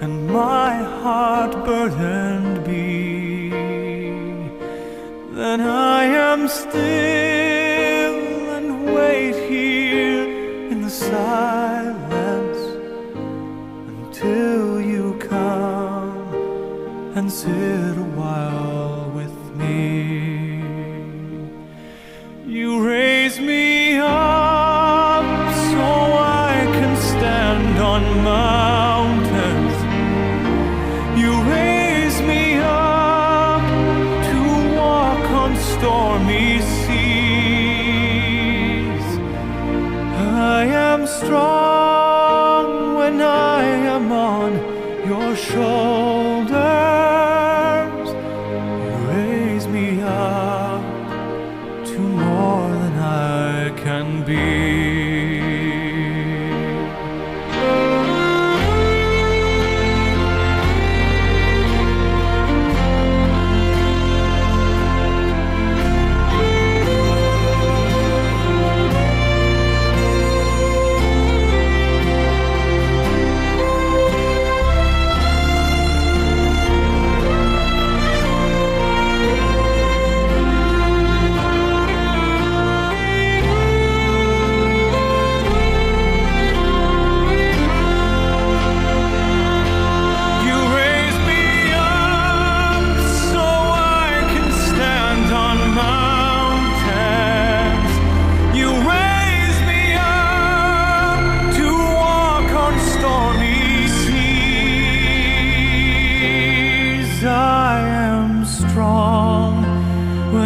and my heart burdened be, then I am still and wait here in the silence until you come and sit a while with me. You raise me up so I can stand on mountains. You raise me up to walk on stormy seas. I am strong when I am on your shoulders. You raise me up to more than I can be.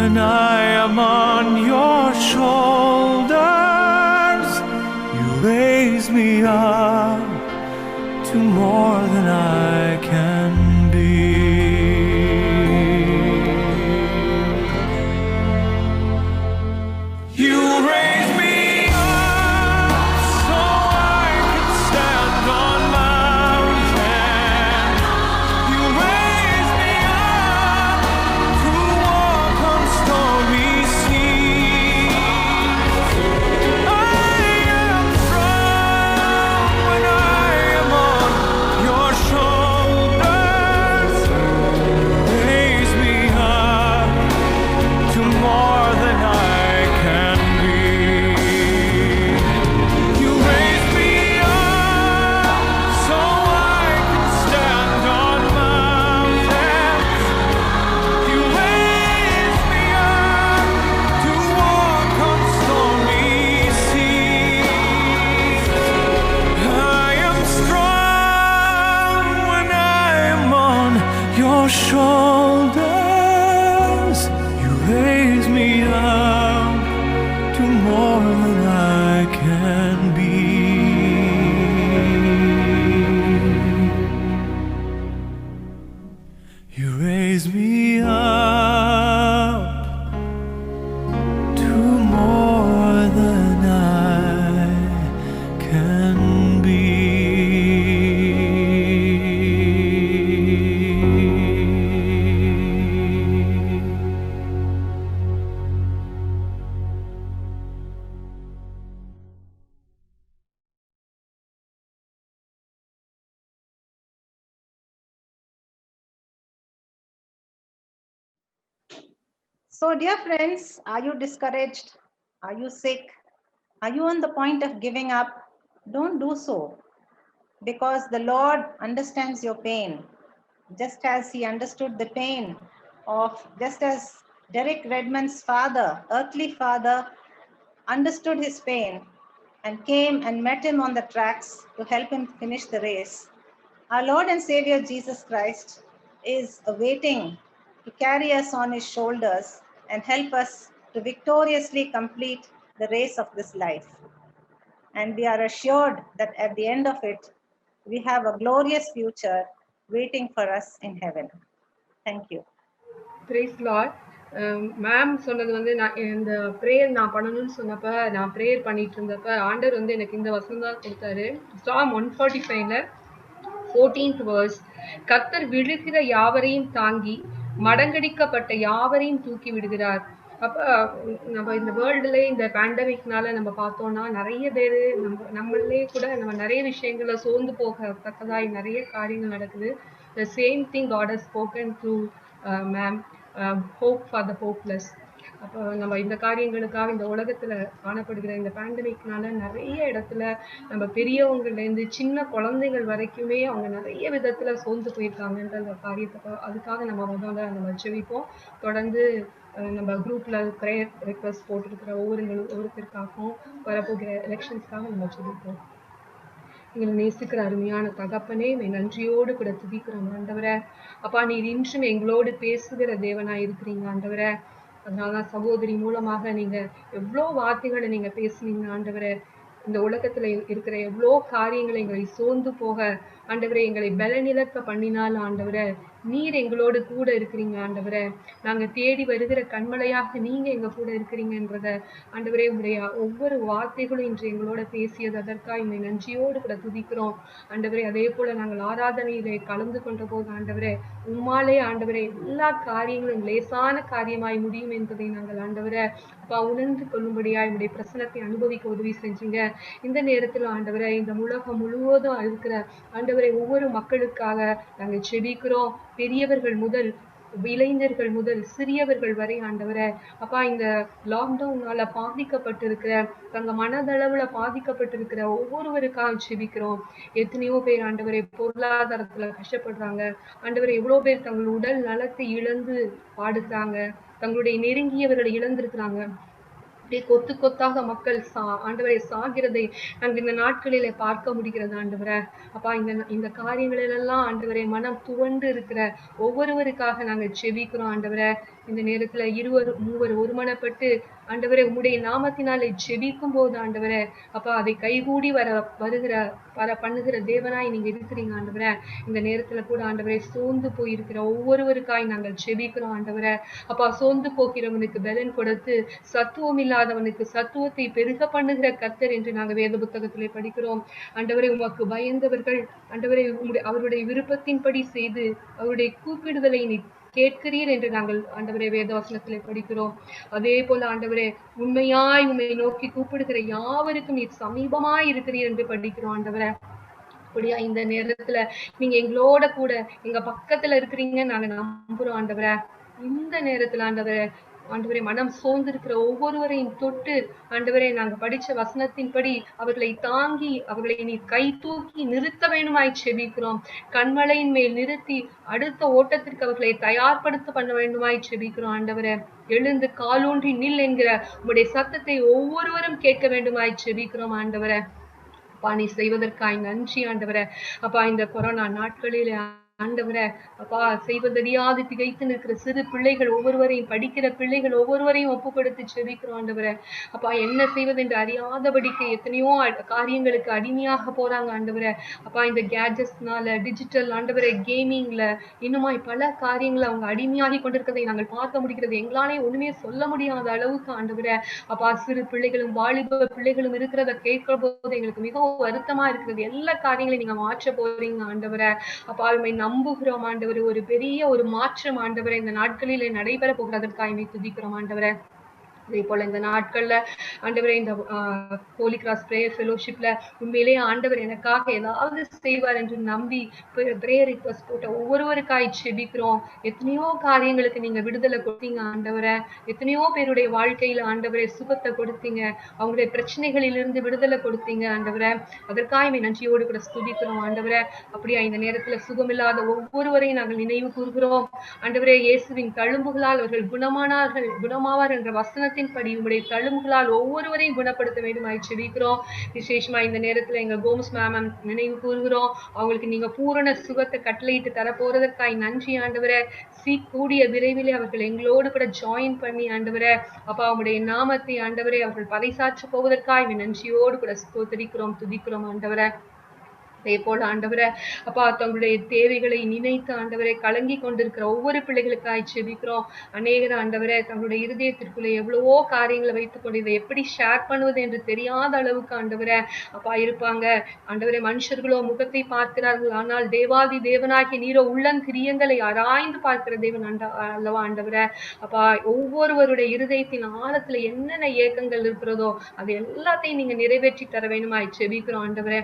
When I am on your shoulders, you raise me up to more than I can be. You raise me up so I can your shoulders, you raise me up to more than I can be. You raise me up to more than I can be. So, dear friends, are you discouraged? Are you sick? Are you on the point of giving up? Don't do so, because the Lord understands your pain, just as He understood the pain just as Derek Redmond's father, earthly father, understood his pain and came and met him on the tracks to help him finish the race. Our Lord and Savior Jesus Christ is awaiting to carry us on His shoulders and help us to victoriously complete the race of this life. And we are assured that at the end of it, we have a glorious future waiting for us in heaven. Thank you. Praise Lord. Ma'am சொன்னது வந்து நான் இந்த prayer நான் பண்ணணும்னு சொன்னப்ப நான் prayer பண்ணிட்டு இருந்தப்ப ஆண்டவர் வந்து எனக்கு இந்த வசனம் தான் கொடுத்தாரு. Psalm 145ல 14th verse, கர்த்தர் விழுகிற யாவரையும் தாங்கி மடங்கடிக்கப்பட்ட யாவரையும் தூக்கி விடுகிறார். அப்ப நம்ம இந்த வேர்ல்டுல இந்த பேண்டமிக்னால நம்ம பார்த்தோம்னா நிறைய பேரு நம்மளே கூட நம்ம நிறைய விஷயங்களை சோர்ந்து போகத்தக்கதாய் நிறைய காரியங்கள் நடக்குது. The same thing God has spoken through ma'am, hope for the hopeless. அப்போ நம்ம இந்த காரியங்களுக்காக இந்த உலகத்துல காணப்படுகிற இந்த பேண்டமிக்னால நிறைய இடத்துல நம்ம பெரியவங்கலேருந்து சின்ன குழந்தைகள் வரைக்குமே அவங்க நிறைய விதத்துல சோர்ந்து போயிருக்காங்கன்ற அந்த காரியத்தை அதுக்காக நம்ம முதல்ல நம்ம ஜெபிப்போம். தொடர்ந்து நம்ம குரூப்ல ப்ரேயர் ரெக்வெஸ்ட் போட்டிருக்கிற ஒவ்வொருத்தருக்காகவும் வரப்போகிற எலெக்ஷன்ஸ்க்காக நம்ம ஜெபிப்போம். எங்களை நேசிக்கிற அருமையான தகப்பனே, நன்றியோடு கூட துதிக்கிறோம் ஆண்டவரே. அப்பா, நீர் இன்றும் எங்களோடு பேசுகிற தேவனா இருக்கிறீங்க ஆண்டவரே. அதனாலதான் சகோதரி மூலமாக நீங்க எவ்வளோ வார்த்தைகளை நீங்க பேசுனீங்க ஆண்டவரே. இந்த உலகத்துல இருக்கிற எவ்வளோ காரியங்களை எங்களை சோர்ந்து போக ஆண்டவரே, எங்களை பலனிழக்க பண்ணினாலும் ஆண்டவரே, நீர் எங்களோடு கூட இருக்கிறீங்க ஆண்டவரே. நாங்க தேடி வருகிற கண்மலையாக நீங்க எங்க கூட இருக்கிறீங்கன்றத ஆண்டவரே, உங்களுடைய ஒவ்வொரு வார்த்தைகளும் இன்று எங்களோட பேசியது அதற்காக என்னை நன்றியோடு கூட துதிக்கிறோம் ஆண்டவரே. அதே போல நாங்கள் ஆராதனையிலே கலந்து கொண்ட போது ஆண்டவரே, உம்மாலே ஆண்டவரே எல்லா காரியங்களும் லேசான காரியமாய் முடியும் என்பதை நாங்கள் ஆண்டவரே அப்பா உணர்ந்து கொள்ளும்படியாய் உங்களுடைய பிரசனத்தை அனுபவிக்க உதவி செஞ்சீங்க. இந்த நேரத்தில் ஆண்டவரே, இந்த உலகம் முழுவதும் இருக்கிற ஆண்டவரை ஒவ்வொரு மக்களுக்காக நாங்கள் செபிக்கிறோம். பெரியவர்கள் முதல் இளைஞர்கள் முதல் சிறியவர்கள் வரை ஆண்டவரே அப்பா, இந்த லாக்டவுனால பாதிக்கப்பட்டிருக்கிற தங்க மனதளவுல பாதிக்கப்பட்டிருக்கிற ஒவ்வொருவருக்காக செபிக்கிறோம். எத்தனையோ பேர் ஆண்டவரை பொருளாதாரத்துல கஷ்டப்படுறாங்க ஆண்டவரை. எவ்வளவு பேர் தங்கள் உடல் நலத்தை இழந்து பாடுகிறாங்க, தங்களுடைய நெருங்கியவர்களை இழந்திருக்கிறாங்க. அப்படியே கொத்து கொத்தாக மக்கள் ஆண்டவரை சாகிறதை நாங்கள் இந்த நாட்களிலே பார்க்க முடிகிறது ஆண்டவரை. அப்பா, இந்த காரியங்களிலெல்லாம் ஆண்டவரை மனம் துவண்டு இருக்கிற ஒவ்வொருவருக்காக நாங்கள் செபிக்கிறோம் ஆண்டவரை. இந்த நேரத்துல 2-3 ஒருமனப்பட்டு ஆண்டவரை உம்முடைய நாமத்தினாலே ஜெபிக்கும் போது ஆண்டவரே அப்பா, அதை கைகூடி பண்ணுகிற தேவனாய் நீங்க இருக்கிறீங்க ஆண்டவரே. இந்த நேரத்துல கூட ஆண்டவரே, சோர்ந்து போயிருக்கிற ஒவ்வொருவருக்காய் நாங்கள் ஜெபிக்கிறோம் ஆண்டவரே. அப்பா, சோர்ந்து போகிறவனுக்கு பலன் கொடுத்து சத்துவம் இல்லாதவனுக்கு சத்துவத்தை பெருக பண்ணுகிற கர்த்தர் என்று நாங்கள் வேத புத்தகத்திலே படிக்கிறோம் ஆண்டவரே. உமக்கு பயந்தவர்கள் ஆண்டவரே அவருடைய விருப்பத்தின்படி செய்து அவருடைய கூப்பிடுதலை நீ கேட்கிறீர் என்று நாங்கள் ஆண்டவரே வேதவசனத்திலே படிக்கிறோம். அதே போல ஆண்டவரே, உண்மையாய் உண்மை நோக்கி கூப்பிடுகிற யாவருக்கும் நீர் சமீபமாய் இருக்கிறீர் என்று படிக்கிறோம் ஆண்டவரே. அப்படியா இந்த நேரத்துல நீங்க எங்களோட கூட எங்க பக்கத்துல இருக்கிறீங்கன்னு நாங்க நம்புறோம் ஆண்டவரே. இந்த நேரத்துல ஆண்டவரே மனம் சோர்ந்திருக்கிற ஒவ்வொருவரையும் தொட்டு ஆண்டவரே, நாங்க படிச்ச வசனத்தின்படி அவர்களை தாங்கி அவர்களை நீ கை தூக்கி நிறுத்த வேண்டுமாய் செபிக்கிறோம். கண்மலையின் மேல் நிறுத்தி அடுத்த ஓட்டத்திற்கு அவர்களை தயார்படுத்த பண்ண வேண்டுமாய் செபிக்கிறோம் ஆண்டவரே. எழுந்து காலூன்றி நில் என்கிற உங்களுடைய சத்தத்தை ஒவ்வொருவரும் கேட்க வேண்டுமாய் செபிக்கிறோம் ஆண்டவரே. அப்பா, நீ செய்வதற்காய் நன்றி ஆண்டவரே. அப்பா, இந்த கொரோனா நாட்களிலே ஆண்டவரே அப்பா செய்வதறியாது திகைத்து நிற்கிற சிறு பிள்ளைகள் ஒவ்வொருவரையும், படிக்கிற பிள்ளைகள் ஒவ்வொருவரையும் ஒப்பு கொடுத்து செபிக்கிறோம் ஆண்டவரே. அப்பா என்ன செய்வது என்று அறியாதபடிக்கு எத்தனையோ காரியங்களுக்கு அடிமையாக போறாங்க ஆண்டவரே. அப்பா இந்த கேஜெட்ஸ்னால, டிஜிட்டல் ஆண்டவரே, கேமிங்ல, இன்னுமாய் பல காரியங்களை அவங்க அடிமையாகி கொண்டிருக்கிறதை நாங்கள் பார்க்க முடிகிறது. எங்களாலே ஒண்ணுமே சொல்ல முடியாத அளவுக்கு ஆண்டவரே அப்பா சிறு பிள்ளைகளும் வாலிப பிள்ளைகளும் இருக்கிறத கேட்கிற போது எங்களுக்கு மிகவும் வருத்தமா இருக்கிறது. எல்லா காரியங்களையும் நீங்க மாற்ற போறீங்க ஆண்டவரே. அப்பா உம்மை நம்புகிறோம் ஆண்டவரே. ஒரு பெரிய ஒரு மாற்றம் ஆண்டவரே இந்த நாட்களிலே நடைபெற போகிறதற்காக துதிக்கிறோம் ஆண்டவரே. அதே போல இந்த நாட்கள்ல ஆண்டவரே இந்த ஹோலி கிராஸ் பிரேயர் ஃபெலோஷிப்ல உண்மையிலேயே ஆண்டவர் எனக்காக ஏதாவது செய்வார் என்று நம்பி பிரேயர் ரிக்வெஸ்ட் போட்ட ஒவ்வொருவருக்காய் செபிக்கிறோம். எத்தனையோ காரியங்களுக்கு நீங்க விடுதலை கொடுத்தீங்க ஆண்டவரை. எத்தனையோ பேருடைய வாழ்க்கையில ஆண்டவரை சுகத்தை கொடுத்தீங்க, அவங்களுடைய பிரச்சனைகளிலிருந்து விடுதலை கொடுத்தீங்க ஆண்டவரை. அதற்காக நன்றியோடு கூட ஸ்துதிக்கிறோம் ஆண்டவரை. அப்படியா இந்த நேரத்துல சுகமில்லாத ஒவ்வொருவரையும் நாங்கள் நினைவு கூறுகிறோம் ஆண்டவரே. இயேசுவின் தழும்புகளால் அவர்கள் குணமாவார் என்ற வசனத்தை படி உங்களுடைய தழும்புகளால் ஒவ்வொருவரையும் குணப்படுத்த வேண்டுமாய் செபிக்கிறோம். விசேஷமா இந்த நேரத்துல எங்க கோம்ஸ் மேம் நினைவு கூறுகிறோம். அவங்களுக்கு நீங்க பூரண சுகத்தை கட்டளையிட்டு தர போறதற்காய் நன்றி ஆண்டவரே. கூடிய விரைவிலே அவர்கள் எங்களோடு கூட ஜாயின் பண்ணி ஆண்டவரே அப்பா அவங்களுடைய நாமத்தை ஆண்டவரே அவர்கள் பறைசாற்ற போவதற்காய் நன்றியோடு கூட ஸ்தோத்திரிக்கிறோம், துதிக்கிறோம் ஆண்டவரே. அதே போல ஆண்டவரே அப்பா தங்களுடைய தேவைகளை நினைத்து ஆண்டவரை கலங்கி கொண்டிருக்கிற ஒவ்வொரு பிள்ளைகளுக்காய் செபிக்கிறோம். அநேகர் ஆண்டவரே தங்களுடைய இருதயத்திற்குள்ளே எவ்வளவோ காரியங்களை வைத்துக் கொண்டு இதை எப்படி ஷேர் பண்ணுவது என்று தெரியாத அளவுக்கு ஆண்டவரே அப்பா இருப்பாங்க ஆண்டவரே. மனுஷர்களோ முகத்தை பார்க்கிறார்கள், ஆனால் தேவாதி தேவனாகிய நீரோ உள்ளங்கிரியங்களை ஆராய்ந்து பார்க்கிற தேவன் அல்லவா ஆண்டவரே. அப்பா ஒவ்வொருவருடைய இருதயத்தின் ஆழத்துல என்னென்ன ஏக்கங்கள் இருக்கிறதோ அது எல்லாத்தையும் நீங்க நிறைவேற்றி தர வேணுமாய் செபிக்கிறோம் ஆண்டவரே.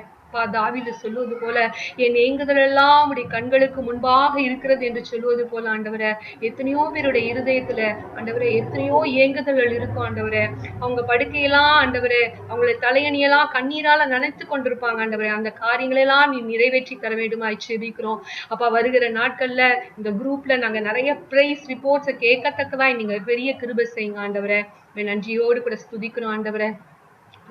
தாவீது சொல்லுவது போல என் ஏங்குதல் எல்லாம் உடைய கண்களுக்கு முன்பாக இருக்கிறது என்று சொல்லுவது போல ஆண்டவரே எத்தனையோ பேருடைய இருதயத்துல ஆண்டவரே எத்தனையோ ஏங்குதல்கள் இருக்கும் ஆண்டவரே. அவங்க படுக்கையெல்லாம் ஆண்டவரே அவங்களுடைய தலையணியெல்லாம் கண்ணீரால நனைத்து கொண்டிருப்பாங்க ஆண்டவரே. அந்த காரியங்களெல்லாம் நீ நிறைவேற்றி தர வேண்டுமாய் செபிக்கிறோம் அப்பா. வருகிற நாட்கள்ல இந்த குரூப்ல நாங்க நிறைய பிரைஸ் ரிப்போர்ட்ஸை கேட்கத்தக்கதாய் நீங்க பெரிய கிருபை செய்யுங்க ஆண்டவரே. நன்றியோடு கூட ஸ்துதிக்கிறோம் ஆண்டவரே.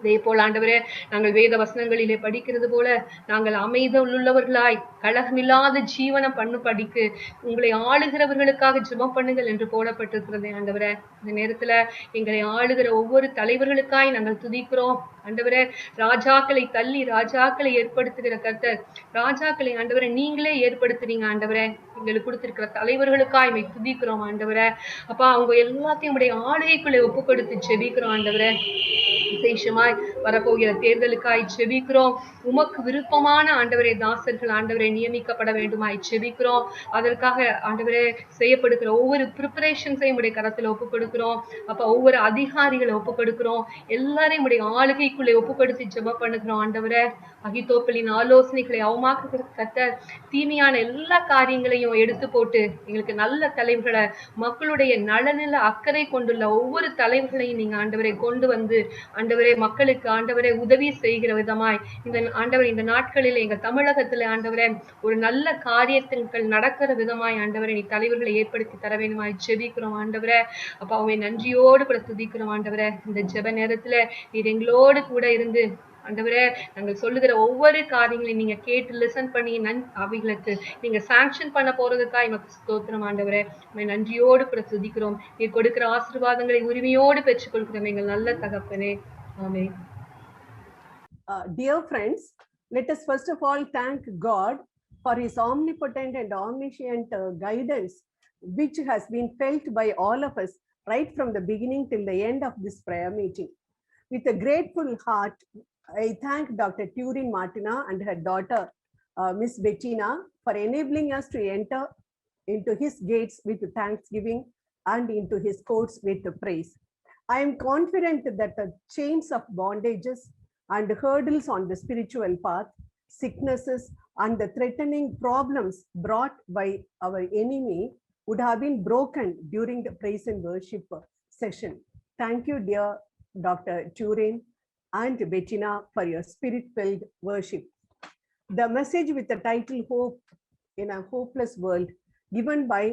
அதே போல ஆண்டவரே நாங்கள் வேத வசனங்களிலே படிக்கிறது போல நாங்கள் அமைதலுள்ளவர்களாய் கலகமில்லாத ஜீவனம் படிக்கு உங்களை ஆளுகிறவர்களுக்காக ஜெபம் பண்ணுங்கள் என்று போடப்பட்டிருக்கிறது ஆண்டவரே. இந்த நேரத்துல எங்களை ஆளுகிற ஒவ்வொரு தலைவர்களுக்காய் நாங்கள் துதிக்கிறோம் ஆண்டவரே. ராஜாக்களை தள்ளி ராஜாக்களை ஏற்படுத்துகிற கர்த்தர், ராஜாக்களை ஆண்டவரை நீங்களே ஏற்படுத்துறீங்க ஆண்டவரே. எங்களுக்கு கொடுத்திருக்கிற தலைவர்களுக்காய் துதிக்கிறோம் ஆண்டவரே. அப்பா அவங்க எல்லாத்தையும் உடைய ஆளுகைக்குள்ளே ஒப்பு கொடுத்து ஜெபிக்கிறோம் ஆண்டவரே. விசேஷமாய் வரப்போகிற தேர்தலுக்காய் செபிக்கிறோம். உமக்கு விருப்பமான ஆண்டவரே தாசர்கள் ஆண்டவரை நியமிக்கப்பட வேண்டுமாய் செபிக்கிறோம். அதற்காக ஆண்டவரே செய்யப்படுகிற ஒவ்வொரு ப்ரிப்பரேஷன்ஸையும் உடைய கரத்துல ஒப்பு கொடுக்கிறோம். அப்ப ஒவ்வொரு அதிகாரிகளை ஒப்பு கொடுக்கிறோம். எல்லாரையும் உடைய ஆளுகைக்குள்ளே ஒப்புப்படுத்தி ஜெபம் பண்ணுகிறோம் ஆண்டவரே. அகிதோப்பலின் ஆலோசனைகளை அவமாக்குகிற கர்த்தர் தீமையான எல்லா காரியங்களையும் எடுத்து போட்டு எங்களுக்கு நல்ல தலைவர்களை, மக்களுடைய நலனில அக்கறை கொண்டுள்ள ஒவ்வொரு தலைவர்களையும் நீங்க ஆண்டவரை கொண்டு வந்து ஆண்டவரே மக்களுக்கு ஆண்டவரே உதவி செய்கிற விதமாய் இந்த ஆண்டவரே இந்த நாட்களில் எங்க தமிழகத்துல ஆண்டவரே ஒரு நல்ல காரியங்கள் நடக்கிற விதமாய் ஆண்டவரே நீ தலைவர்களை ஏற்படுத்தி தர வேண்டுமாய் ஜெபிக்கிறோம் ஆண்டவரே. அப்ப அவங்க நன்றியோடு கூட துதிக்கிறோம் ஆண்டவரே. இந்த ஜெப நேரத்துல நீர் எங்களோடு கூட இருந்து ஆண்டவரே நாங்கள் சொல்லுகிற ஒவ்வொரு காரியங்களையும் நீங்க கேட்டு லிசன் பண்ணி அவைகளுக்கு நீங்க சாங்ஷன் பண்ண போறதுக்காக எமக்கு ஸ்தோத்திரம் ஆண்டவரே. நன்றியோடு கூட துதிக்கிறோம். நீ கொடுக்கிற ஆசீர்வாதங்களை உரிமையோடு பெற்றுக்கொள்கிறோம் எங்கள் நல்ல தகப்பனே. ஆமென். Dear friends, let us first of all thank God for his omnipotent and omniscient guidance which has been felt by all of us right from the beginning till the end of this prayer meeting. With a grateful heart, I thank Dr. Turin Martina and her daughter, Miss Bettina, for enabling us to enter into his gates with thanksgiving and into his courts with praise. I am confident that the chains of bondages and hurdles on the spiritual path, sicknesses, and the threatening problems brought by our enemy would have been broken during the praise and worship session. Thank you, dear Dr. Turin and Bettina, for your spirit-filled worship. The message with the title Hope in a Hopeless World, given by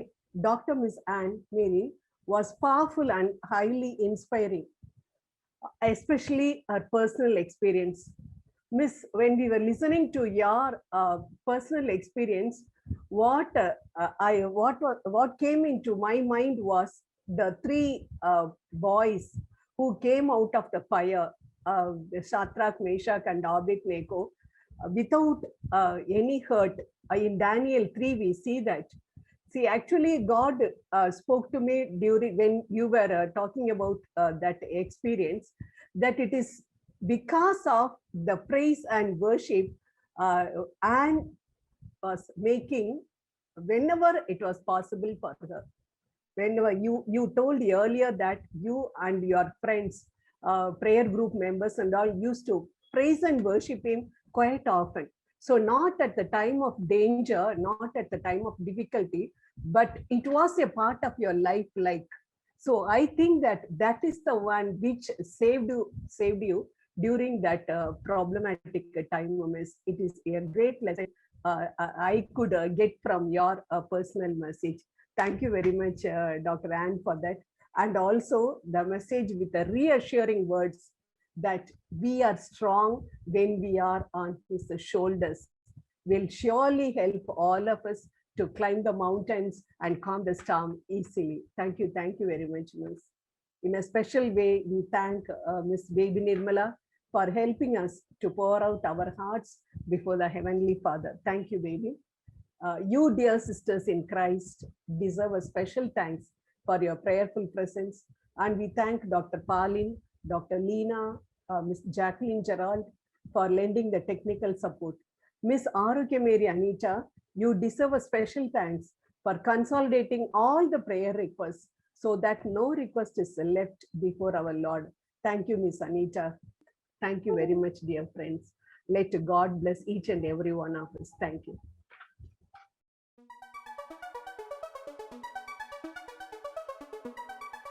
Dr. Miss Anne Mary, was powerful and highly inspiring, especially her personal experience. Miss, when we were listening to your personal experience, what came into my mind was the three boys who came out of the fire, Shadrach, Meshach, and Abednego, without any hurt. In Daniel 3, we see that. See, actually, God spoke to me during when you were talking about that experience, that it is because of the praise and worship and was making whenever it was possible for her. Whenever you told earlier that you and your friends, prayer group members and all, used to praise and worship him quite often. So not at the time of danger, not at the time of difficulty, but it was a part of your life. Like, so I think that that is the one which saved you during that problematic time. It is a great lesson I could get from your personal message. Thank you very much, Dr. Anne, for that. And also the message with the reassuring words that we are strong when we are on his shoulders will surely help all of us to climb the mountains and calm the storm easily. Thank you very much, Miss. In a special way, we thank Miss Baby Nirmala for helping us to pour out our hearts before the Heavenly Father. Thank you, baby. You, dear sisters in Christ, deserve a special thanks for your prayerful presence. And we thank Dr. Pauline, Dr. Leena, Ms. Jacqueline Gerald for lending the technical support. Ms. Arugya Mary Anita, you deserve a special thanks for consolidating all the prayer requests so that no request is left before our Lord. Thank you, Ms. Anita. Thank you very much, dear friends. Let God bless each and every one of us. Thank you.